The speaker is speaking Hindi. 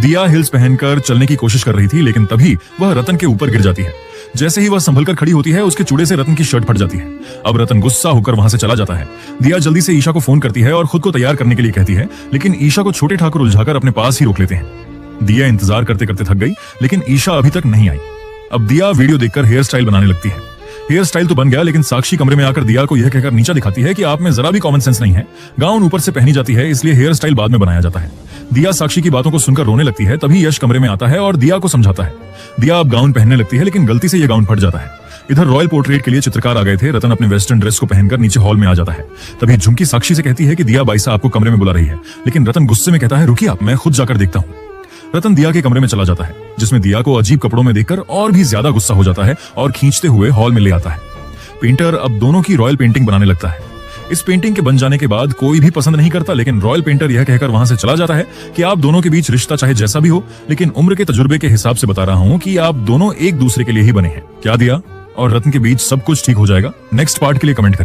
दिया हिल्स पहनकर चलने की कोशिश कर रही थी, लेकिन तभी वह रतन के ऊपर गिर जाती है। जैसे ही वह संभल कर खड़ी होती है, उसके चूड़े से रतन की शर्ट फट जाती है। अब रतन गुस्सा होकर वहां से चला जाता है। दिया जल्दी से ईशा को फोन करती है और खुद को तैयार करने के लिए कहती है, लेकिन ईशा को छोटे ठाकुर उलझाकर अपने पास ही रोक लेते हैं। दिया इंतजार करते करते थक गई, लेकिन ईशा अभी तक नहीं आई। अब दिया वीडियो देखकर हेयर स्टाइल बनाने लगती है। हेयर स्टाइल तो बन गया, लेकिन साक्षी कमरे में आकर दिया को यह कहकर नीचा दिखाती है कि आप में जरा भी कॉमन सेंस नहीं है। गाउन ऊपर से पहनी जाती है, इसलिए हेयर स्टाइल बाद में बनाया जाता है। दिया साक्षी की बातों को सुनकर रोने लगती है। तभी यश कमरे में आता है और दिया को समझाता है। दिया अब गाउन पहनने लगती है, लेकिन गलती से यह गाउन फट जाता है। इधर रॉयल पोर्ट्रेट के लिए चित्रकार आ गए थे। रतन अपने वेस्टर्न ड्रेस को पहनकर नीचे हॉल में आ जाता है। तभी झुमकी साक्षी से कहती है कि दिया बाईसा आपको कमरे में बुला रही है, लेकिन रतन गुस्से में कहता है, रुकिए आप, मैं खुद जाकर देखता हूँ। रतन दिया के कमरे में चला जाता है, जिसमें दिया को अजीब कपड़ों में देखकर और भी ज्यादा गुस्सा हो जाता है और खींचते हुए हॉल में ले आता है। पेंटर अब दोनों की रॉयल पेंटिंग बनाने लगता है। इस पेंटिंग के बन जाने के बाद कोई भी पसंद नहीं करता, लेकिन रॉयल पेंटर यह कहकर वहां से चला जाता है कि आप दोनों के बीच रिश्ता चाहे जैसा भी हो, लेकिन उम्र के तजुर्बे के हिसाब से बता रहा हूं कि आप दोनों एक दूसरे के लिए ही बने हैं। क्या दिया और रतन के बीच सब कुछ ठीक हो जाएगा? नेक्स्ट पार्ट के लिए कमेंट करें।